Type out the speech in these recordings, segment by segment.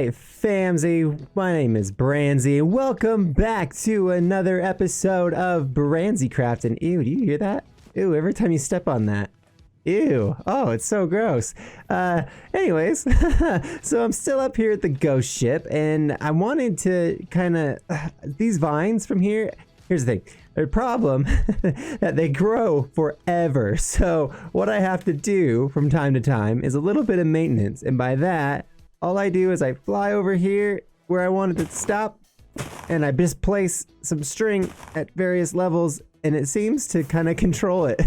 right, famsy, my name is Branzy, and welcome back to another episode of Branzycraft. And ew, do you hear that? Ew, every time you step on that. Ew, oh, it's so gross. Anyways, so I'm still up here at the ghost ship, and I wanted to kind of, these vines from here, here's the thing. The problem that they grow forever. So what I have to do from time to time is a little bit of maintenance. And by that, all I do is I fly over here where I wanted it to stop, and I just place some string at various levels, and it seems to kind of control it.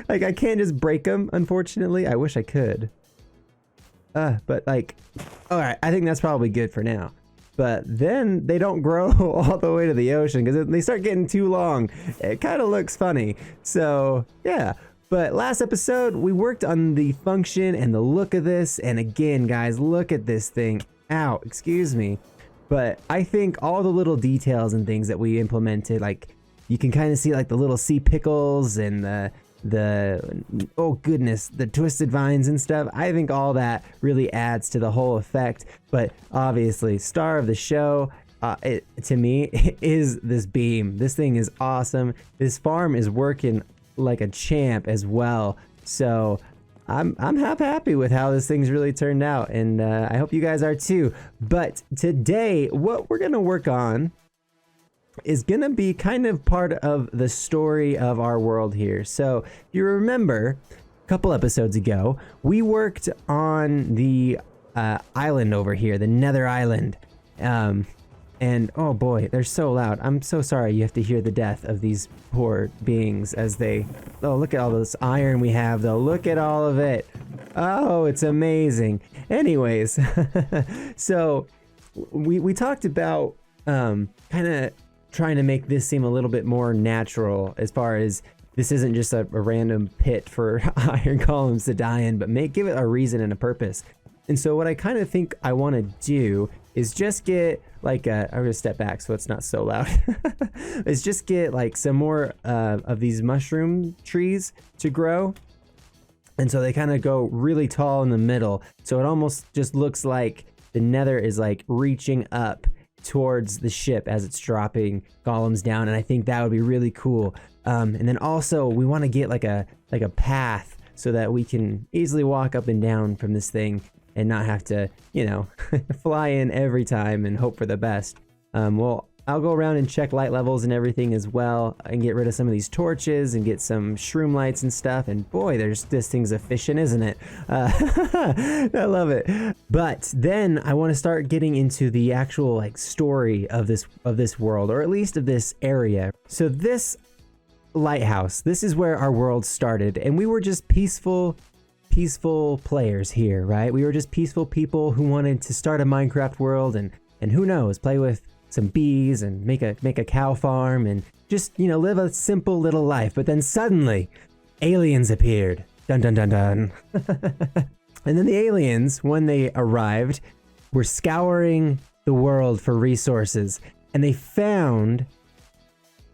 Like, I can't just break them, unfortunately. I wish I could. But like, all right, I think that's probably good for now. But then they don't grow all the way to the ocean because they start getting too long. It kind of looks funny. So yeah. But last episode, we worked on the function and the look of this. And again, guys, look at this thing. Ow, excuse me. But I think all the little details and things that we implemented, like you can kind of see like the little sea pickles and oh goodness, the twisted vines and stuff. I think all that really adds to the whole effect. But obviously, star of the show, to me, is this beam. This thing is awesome. This farm is working like a champ as well. So I'm happy with how this thing's really turned out, and I hope you guys are too. But today, what we're gonna work on is gonna be kind of part of the story of our world here. So if you remember, a couple episodes ago, we worked on the island over here, the Nether island. And oh boy, they're so loud. I'm so sorry you have to hear the death of these poor beings as they, oh, look at all this iron we have though. Look at all of it. Oh, it's amazing. Anyways, so we talked about kind of trying to make this seem a little bit more natural, as far as this isn't just a random pit for iron columns to die in, but give it a reason and a purpose. And so what I kind of think I want to do is just get like I'm gonna step back so it's not so loud. Is just get like some more of these mushroom trees to grow. And so they kind of go really tall in the middle. So it almost just looks like the Nether is like reaching up towards the ship as it's dropping golems down. And I think that would be really cool. And then also we want to get like a path so that we can easily walk up and down from this thing and not have to, you know, fly in every time and hope for the best. Well, I'll go around and check light levels and everything as well, and get rid of some of these torches and get some shroom lights and stuff. And boy, this thing's efficient, isn't it? I love it. But then I want to start getting into the actual like story of this world, or at least of this area. So this lighthouse, this is where our world started, and we were just peaceful players here, right? We were just peaceful people who wanted to start a Minecraft world and who knows, play with some bees and make a cow farm and just, you know, live a simple little life. But then suddenly aliens appeared. Dun dun dun dun. And then the aliens, when they arrived, were scouring the world for resources, and they found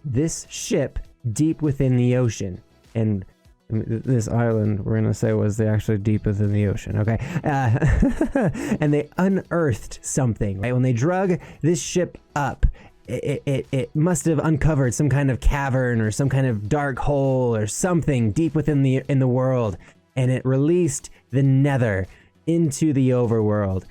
this ship deep within the ocean. And this island, we're gonna say, was actually deep within the ocean, okay? And they unearthed something, right? When they drug this ship up, it must have uncovered some kind of cavern or some kind of dark hole or something deep within the world, and it released the Nether into the overworld.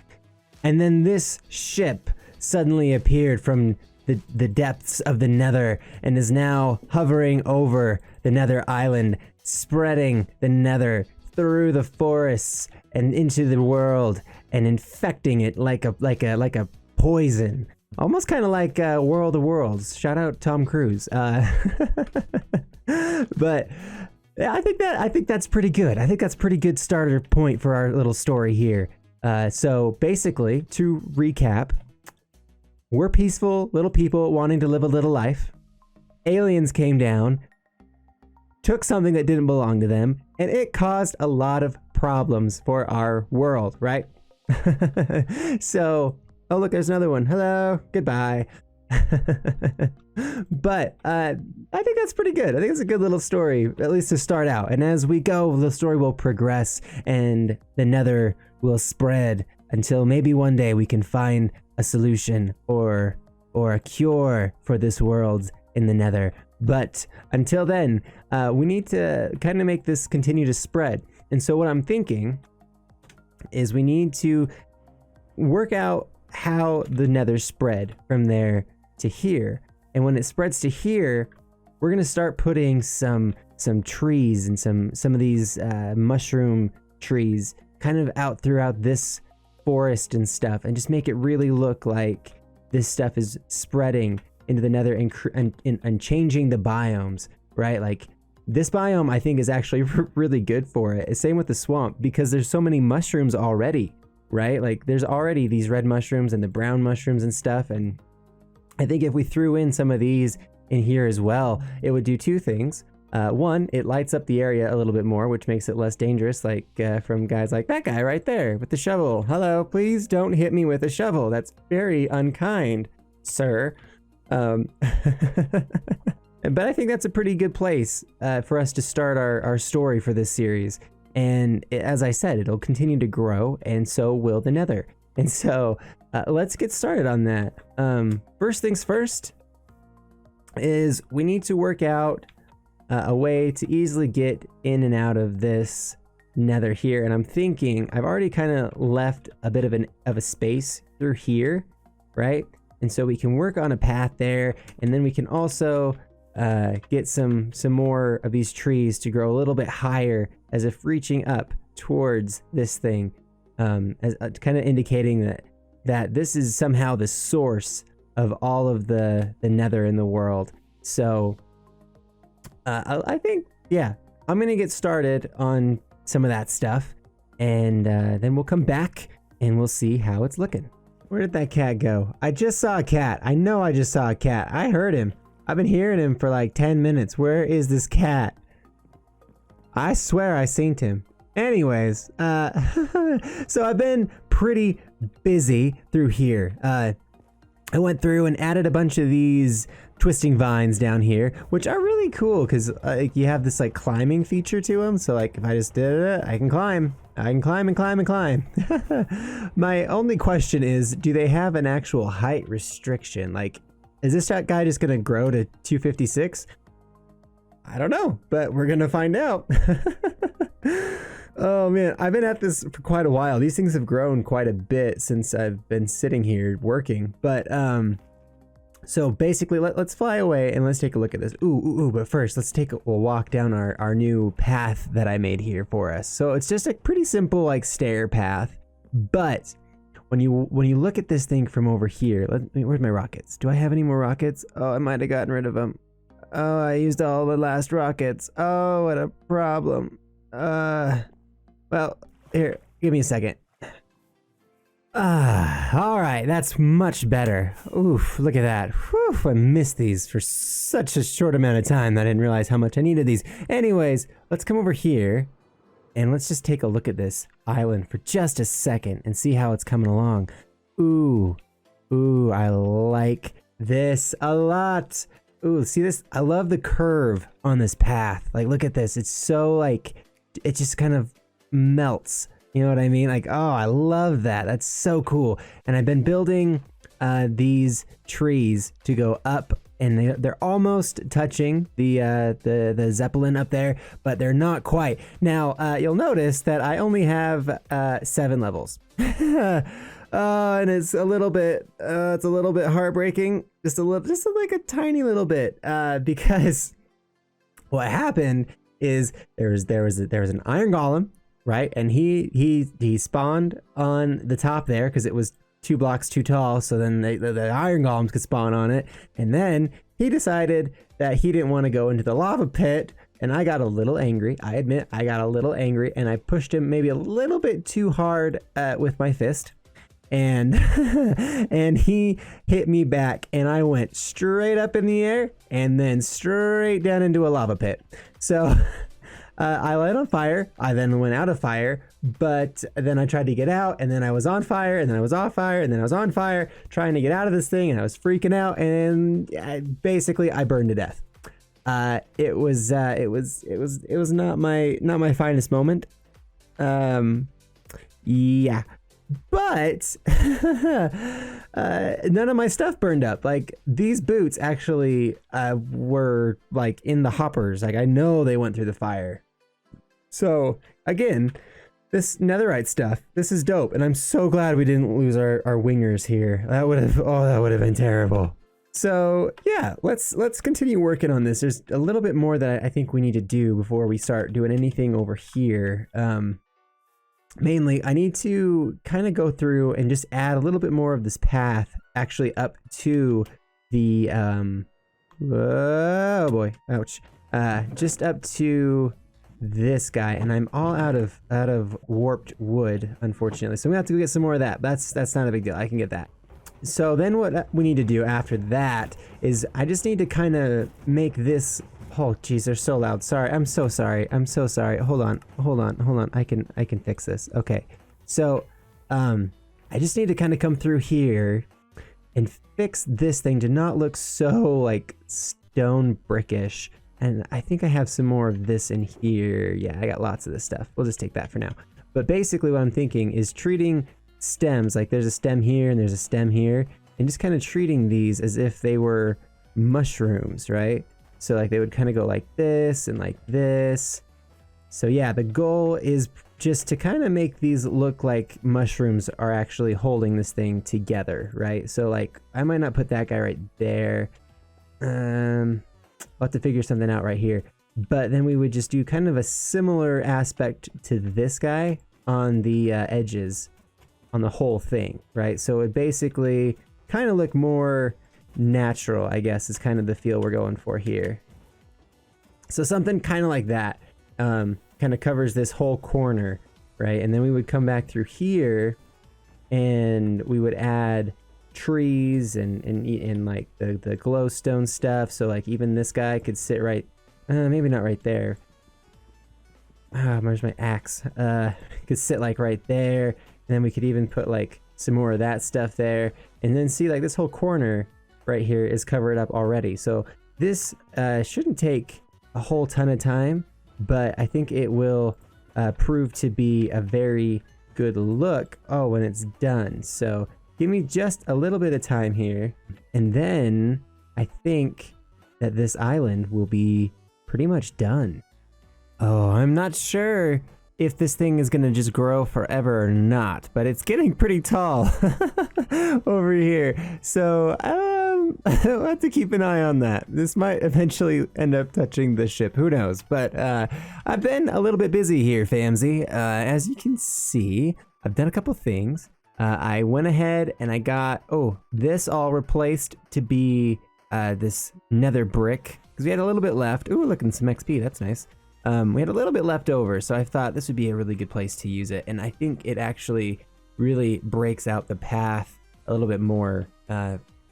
And then this ship suddenly appeared from the depths of the Nether and is now hovering over the Nether island, spreading the Nether through the forests and into the world and infecting it like a poison, almost kind of like World of Worlds. Shout out Tom Cruise. But yeah, I think that's pretty good. I think that's a pretty good starter point for our little story here. So basically, to recap, we're peaceful little people wanting to live a little life. Aliens came down, took something that didn't belong to them, and it caused a lot of problems for our world, right? So, oh look, there's another one. Hello, goodbye. But I think that's pretty good. I think it's a good little story, at least to start out. And as we go, the story will progress and the Nether will spread until maybe one day we can find a solution or a cure for this world in the Nether. But until then, we need to kind of make this continue to spread. And so what I'm thinking is we need to work out how the Nether spread from there to here. And when it spreads to here, we're gonna start putting some trees and some of these mushroom trees kind of out throughout this forest and stuff, and just make it really look like this stuff is spreading into the Nether and changing the biomes, right? Like this biome I think is actually really good for it. Same with the swamp, because there's so many mushrooms already, right? Like there's already these red mushrooms and the brown mushrooms and stuff, and I think if we threw in some of these in here as well, it would do two things. One, it lights up the area a little bit more, which makes it less dangerous, like from guys like that guy right there with the shovel. Hello, please don't hit me with a shovel. That's very unkind, sir. But I think that's a pretty good place for us to start our story for this series. And as I said, it'll continue to grow, and so will the Nether. And so let's get started on that. First things first is we need to work out a way to easily get in and out of this Nether here. And I'm thinking I've already kind of left a bit of a space through here, right? And so we can work on a path there, and then we can also get some more of these trees to grow a little bit higher, as if reaching up towards this thing, as kind of indicating that this is somehow the source of all of the Nether in the world. So I think, yeah, I'm gonna get started on some of that stuff, and then we'll come back and we'll see how it's looking. Where did that cat go? I just saw a cat. I know I just saw a cat. I heard him. I've been hearing him for like 10 minutes. Where is this cat? I swear I seen him. Anyways, so I've been pretty busy through here. I went through and added a bunch of these twisting vines down here, which are really cool because you have this like climbing feature to them. So like if I just did it, I can climb and climb and climb and climb. My only question is, do they have an actual height restriction? Like, is this guy just gonna grow to 256? I don't know, but we're gonna find out. Oh man, I've been at this for quite a while. These things have grown quite a bit since I've been sitting here working. But so basically, let's fly away and let's take a look at this. Ooh, but first, let's take a walk down our new path that I made here for us. So it's just a pretty simple like stair path. But when you look at this thing from over here, where's my rockets? Do I have any more rockets? Oh, I might have gotten rid of them. Oh, I used all the last rockets. Oh, what a problem. Well, here, give me a second. All right, that's much better. Oof, look at that. Whew, I missed these for such a short amount of time that I didn't realize how much I needed these. Anyways, let's come over here and let's just take a look at this island for just a second and see how it's coming along. Ooh, I like this a lot. Ooh, see this? I love the curve on this path. Like, look at this. It's so like, it just kind of melts. You know what I mean? Like, oh, I love that. That's so cool. And I've been building these trees to go up, and they're almost touching the Zeppelin up there, but they're not quite. Now, you'll notice that I only have 7 levels. And it's a little bit heartbreaking. Just like a tiny little bit, because what happened is there was an iron golem, right? And he spawned on the top there because it was 2 blocks too tall. So then the iron golems could spawn on it. And then he decided that he didn't want to go into the lava pit. And I got a little angry. I admit I got a little angry, and I pushed him maybe a little bit too hard with my fist. And and he hit me back, and I went straight up in the air and then straight down into a lava pit. So I lit on fire. I then went out of fire, but then I tried to get out, and then I was on fire, and then I was off fire, and then I was on fire trying to get out of this thing, and I was freaking out, and basically I burned to death. It was not my finest moment. Yeah. But none of my stuff burned up. Like these boots actually were like in the hoppers. Like I know they went through the fire. So again, this netherite stuff, this is dope. And I'm so glad we didn't lose our wingers here. That would have been terrible. So yeah, let's continue working on this. There's a little bit more that I think we need to do before we start doing anything over here. Mainly, I need to kind of go through and just add a little bit more of this path actually up to the, oh boy, ouch. Just up to this guy, and I'm all out of warped wood, unfortunately. So we have to go get some more of that. That's not a big deal. I can get that. So then what we need to do after that is I just need to kind of make this. Oh geez, they're so loud. Sorry, I'm so sorry. I'm so sorry. Hold on. I can fix this. Okay. So I just need to kind of come through here and fix this thing to not look so like stone brickish. And I think I have some more of this in here. Yeah, I got lots of this stuff. We'll just take that for now. But basically what I'm thinking is treating stems, like there's a stem here and there's a stem here, and just kind of treating these as if they were mushrooms, right? So like they would kind of go like this and like this. So yeah, the goal is just to kind of make these look like mushrooms are actually holding this thing together, right? So like I might not put that guy right there. I'll have to figure something out right here. But then we would just do kind of a similar aspect to this guy on the edges on the whole thing, right? So it basically kind of look more natural, I guess, is kind of the feel we're going for here. So something kind of like that kind of covers this whole corner, right? And then we would come back through here and we would add trees and like the glowstone stuff. So like even this guy could sit right, maybe not right there. Where's my axe? Could sit like right there. And then we could even put like some more of that stuff there. And then see like this whole corner right here is covered up already. So this shouldn't take a whole ton of time, but I think it will prove to be a very good look when it's done. So give me just a little bit of time here, and then I think that this island will be pretty much done. Oh, I'm not sure if this thing is gonna just grow forever or not, but it's getting pretty tall over here. So I'll have to keep an eye on that. This might eventually end up touching the ship, who knows? But I've been a little bit busy here, famsy. As you can see, I've done a couple things. I went ahead and I got, this all replaced to be this nether brick, because we had a little bit left. Ooh, looking some XP, that's nice. We had a little bit left over, so I thought this would be a really good place to use it. And I think it actually really breaks out the path a little bit more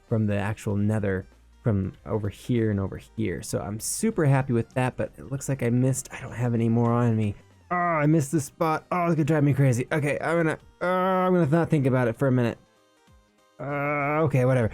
from the actual nether from over here and over here. So I'm super happy with that, but it looks like I don't have any more on me. Oh, I missed the spot. Oh, it's gonna drive me crazy. Okay, I'm gonna not think about it for a minute. Okay, whatever.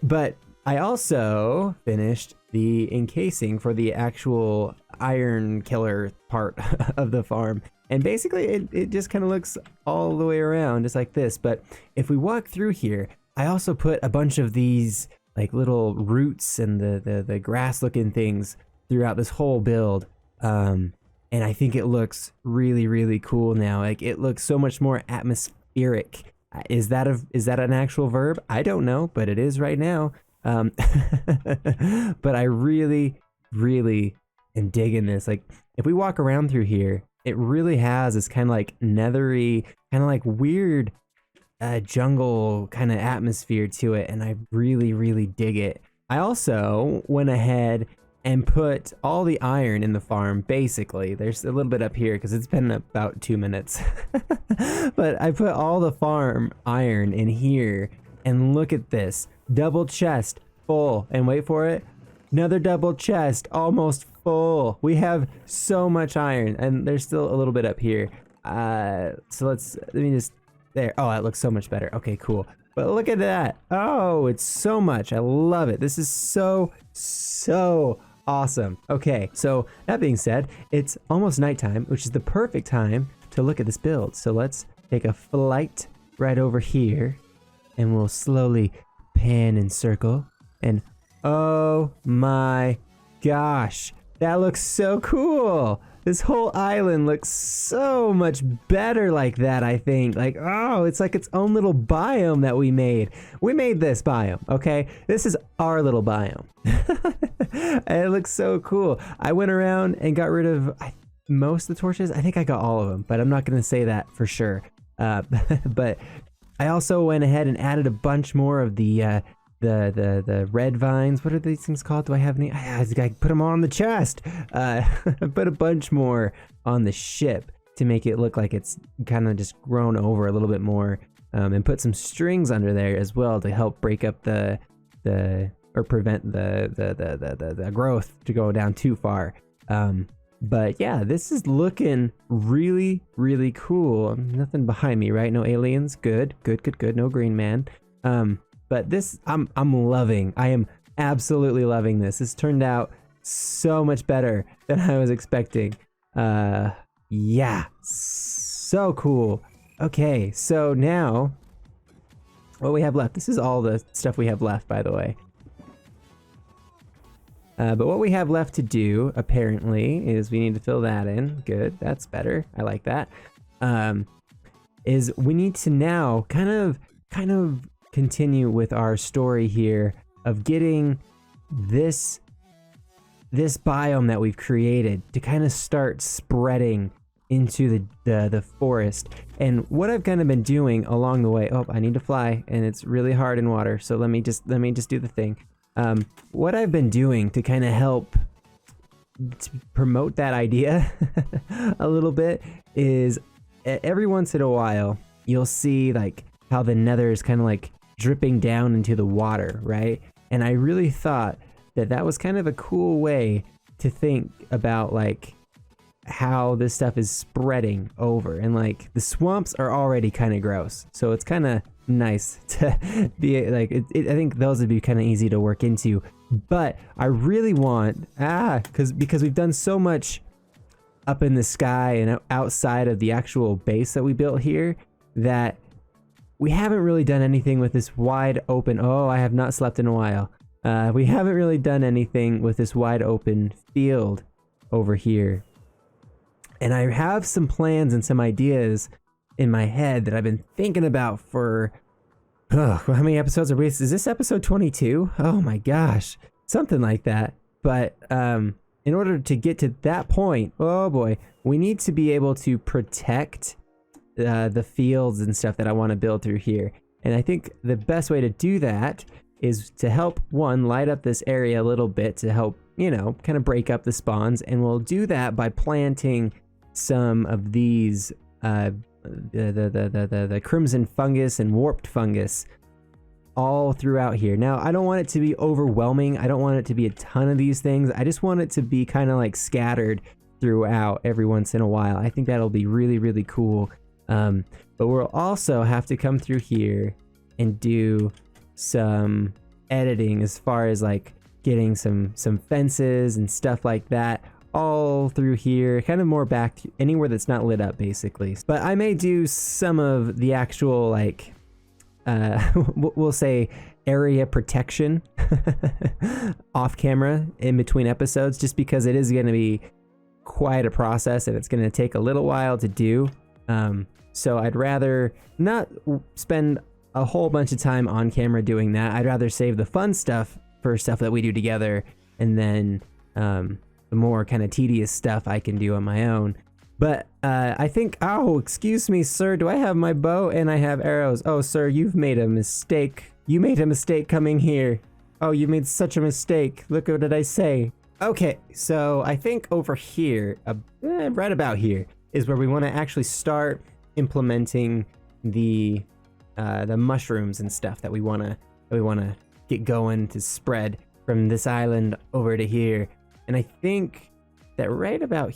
But I also finished the encasing for the actual iron killer part of the farm. And basically it just kind of looks all the way around just like this. But if we walk through here, I also put a bunch of these like little roots and the grass looking things throughout this whole build. And I think it looks really, really cool now. Like it looks so much more atmospheric. Is that an actual verb? I don't know, but it is right now. But I really, really am digging this. Like if we walk around through here, it really has this kind of like nethery, kind of like weird jungle kind of atmosphere to it, and I really, really dig it. I also went ahead and put all the iron in the farm. Basically, there's a little bit up here because it's been about 2 minutes. But I put all the farm iron in here, and look at this. Double chest full, and wait for it, another double chest almost full. We have so much iron, and there's still a little bit up here. So let me just, there. Oh, that looks so much better. Okay, cool. But look at that. Oh, it's so much. I love it. This is so awesome. Okay, so that being said, it's almost nighttime, which is the perfect time to look at this build. So let's take a flight right over here, and we'll slowly pan and circle. And oh my gosh, that looks so cool. This whole island looks so much better like that, I think. Like, oh, it's like its own little biome that we made. We made this biome, okay? This is our little biome. And it looks so cool. I went around and got rid of most of the torches. I think I got all of them, but I'm not going to say that for sure. But I also went ahead and added a bunch more of the red vines. What are these things called? Do I have any? I put them all on the chest. I put a bunch more on the ship to make it look like it's kind of just grown over a little bit more, and put some strings under there as well to help break up or prevent the growth to go down too far. But yeah, this is looking really, really cool. Nothing behind me, right? No aliens. Good. No green man. But this, I'm loving. I am absolutely loving this. This turned out so much better than I was expecting. Yeah, so cool. Okay, so now what we have left. This is all the stuff we have left, by the way. But what we have left to do, apparently, is we need to fill that in. Good, that's better. I like that. Is we need to now kind of continue with our story here of getting this biome that we've created to kind of start spreading into the forest. And what I've kind of been doing along the way, oh, I need to fly and it's really hard in water, so let me just do the thing. What I've been doing to kind of help to promote that idea a little bit is every once in a while you'll see like how the Nether is kind of like dripping down into the water, right? And I really thought that was kind of a cool way to think about like how this stuff is spreading over. And like the swamps are already kind of gross, so it's kind of nice to be like I think those would be kind of easy to work into. But I really want because we've done so much up in the sky and outside of the actual base that we built here that we haven't really done anything with this wide open. Oh, I have not slept in a while. We haven't really done anything with this wide open field over here. And I have some plans and some ideas in my head that I've been thinking about for, how many episodes are we? Is this episode 22? Oh my gosh, something like that. But in order to get to that point, oh boy, we need to be able to protect the fields and stuff that I want to build through here. And I think the best way to do that is to help light up this area a little bit to help, kind of break up the spawns. And we'll do that by planting some of these the crimson fungus and warped fungus all throughout here. Now, I don't want it to be overwhelming. I don't want it to be a ton of these things. I just want it to be kind of like scattered throughout every once in a while. I think that'll be really, really cool. But we'll also have to come through here and do some editing as far as like getting some fences and stuff like that all through here, kind of more back to anywhere that's not lit up basically. But I may do some of the actual like we'll say area protection off camera in between episodes, just because it is going to be quite a process and it's going to take a little while to do. So I'd rather not spend a whole bunch of time on camera doing that. I'd rather save the fun stuff for stuff that we do together, and then the more kind of tedious stuff I can do on my own. But I think, oh, excuse me, sir, do I have my bow and I have arrows? Oh, sir, you've made a mistake. You made a mistake coming here. Oh, you made such a mistake. Look, what did I say? Okay, so I think over here, right about here, is where we want to actually start implementing the mushrooms and stuff that we want to get going to spread from this island over to here. And I think that right about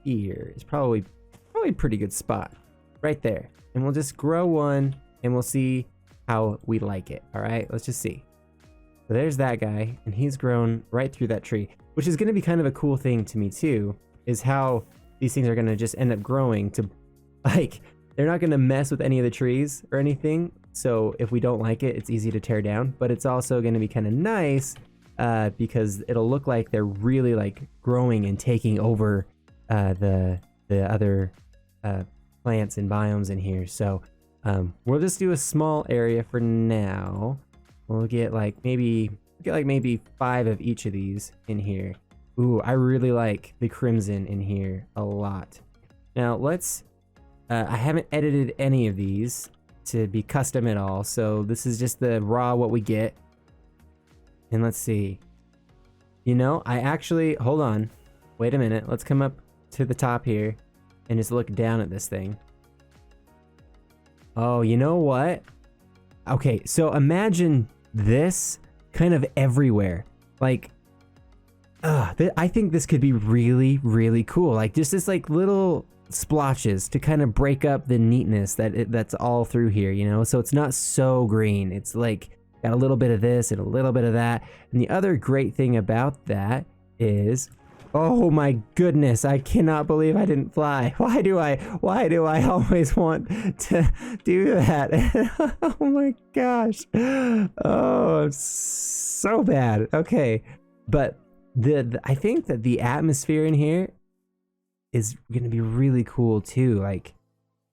here is probably a pretty good spot right there. And we'll just grow one and we'll see how we like it. All right, let's just see. So there's that guy, and he's grown right through that tree, which is going to be kind of a cool thing to me too, is how these things are going to just end up growing to like they're not going to mess with any of the trees or anything. So if we don't like it, it's easy to tear down, but it's also going to be kind of nice because it'll look like they're really like growing and taking over the other plants and biomes in here. So we'll just do a small area for now. We'll get like maybe 5 of each of these in here. Ooh, I really like the crimson in here a lot. Now let's I haven't edited any of these to be custom at all, so this is just the raw what we get. And let's see. You know, I actually, hold on, wait a minute, let's come up to the top here and just look down at this thing. Oh, you know what? Okay, so imagine this kind of everywhere. Like, I think this could be really, really cool. Like just this like little splotches to kind of break up the neatness that's all through here, you know? So it's not so green. It's like got a little bit of this and a little bit of that. And the other great thing about that is, oh my goodness, I cannot believe I didn't fly. Why do I always want to do that? Oh my gosh. Oh, so bad. Okay. But I think that the atmosphere in here is going to be really cool too. Like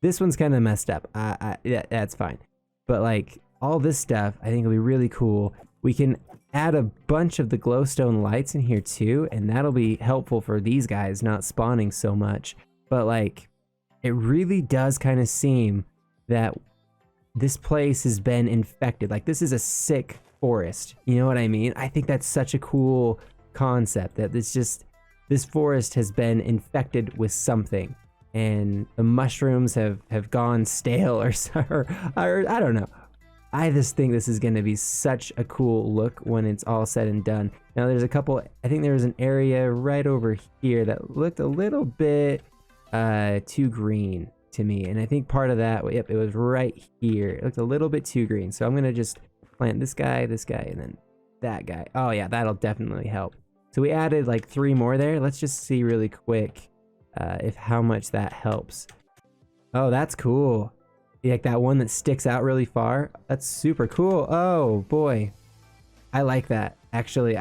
this one's kind of messed up. Yeah, that's fine. But like all this stuff, I think will be really cool. We can add a bunch of the glowstone lights in here too, and that'll be helpful for these guys not spawning so much. But like, it really does kind of seem that this place has been infected. Like this is a sick forest. You know what I mean? I think that's such a cool concept that this forest has been infected with something, and the mushrooms have gone stale or I don't know. I just think this is going to be such a cool look when it's all said and done. Now there's a couple, I think there was an area right over here that looked a little bit too green to me. And I think part of that, yep, it was right here. It looked a little bit too green. So I'm going to just plant this guy, and then that guy. Oh yeah, that'll definitely help. So we added like 3 more there. Let's just see really quick if how much that helps. Oh, that's cool. Like that one that sticks out really far. That's super cool. Oh boy, I like that. Actually,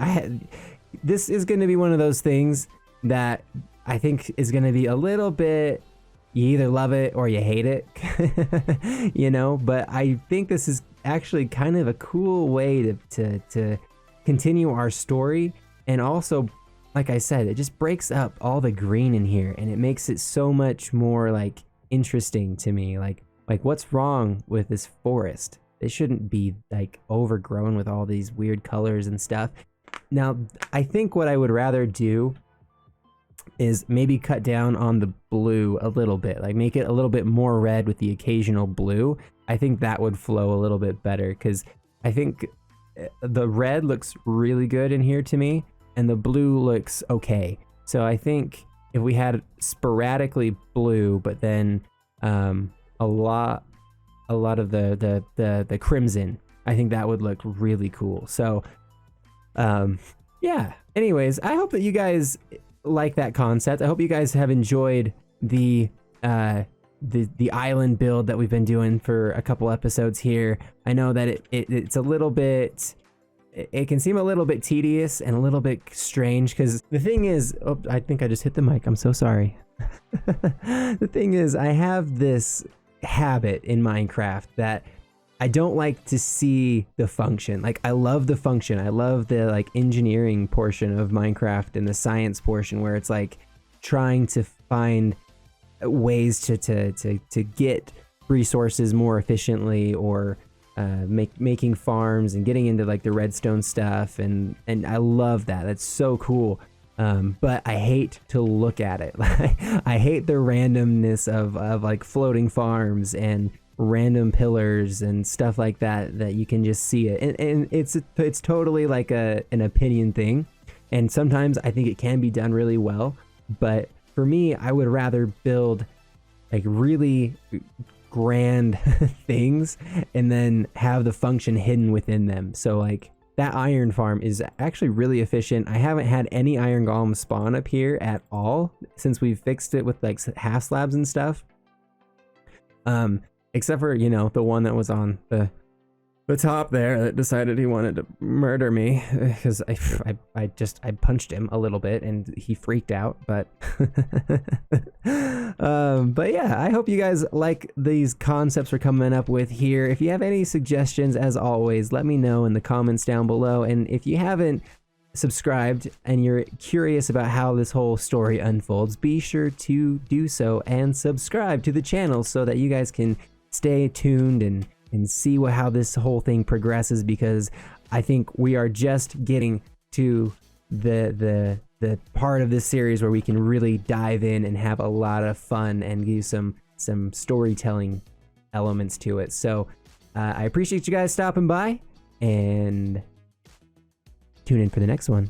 this is going to be one of those things that I think is going to be a little bit, you either love it or you hate it, you know, but I think this is actually kind of a cool way to continue our story. And also, like I said, it just breaks up all the green in here and it makes it so much more like interesting to me. Like what's wrong with this forest? It shouldn't be like overgrown with all these weird colors and stuff. Now, I think what I would rather do is maybe cut down on the blue a little bit, like make it a little bit more red with the occasional blue. I think that would flow a little bit better because I think the red looks really good in here to me and the blue looks okay. So I think if we had sporadically blue, but then a lot of the crimson, I think that would look really cool. So yeah, anyways, I hope that you guys like that concept. I hope you guys have enjoyed the island build that we've been doing for a couple episodes here. I know that it's a little bit, it can seem a little bit tedious and a little bit strange because the thing is, oh, I think I just hit the mic. I'm so sorry. The thing is, I have this habit in Minecraft that I don't like to see the function. Like I love the function. I love the like engineering portion of Minecraft and the science portion where it's like trying to find ways to get resources more efficiently or making farms and getting into like the redstone stuff, and I love that. That's so cool. But I hate to look at it. I hate the randomness of like floating farms and random pillars and stuff like that you can just see it. And it's totally like an opinion thing. And sometimes I think it can be done really well. But for me, I would rather build like really grand things and then have the function hidden within them. So like that iron farm is actually really efficient. I haven't had any iron golems spawn up here at all since we fixed it with like half slabs and stuff. Except for, you know, the one that was on the top there that decided he wanted to murder me because I punched him a little bit and he freaked out, but but yeah, I hope you guys like these concepts we're coming up with here. If you have any suggestions, as always, let me know in the comments down below. And if you haven't subscribed and you're curious about how this whole story unfolds, be sure to do so and subscribe to the channel so that you guys can stay tuned and see how this whole thing progresses, because I think we are just getting to the part of this series where we can really dive in and have a lot of fun and give some storytelling elements to it. So I appreciate you guys stopping by, and tune in for the next one.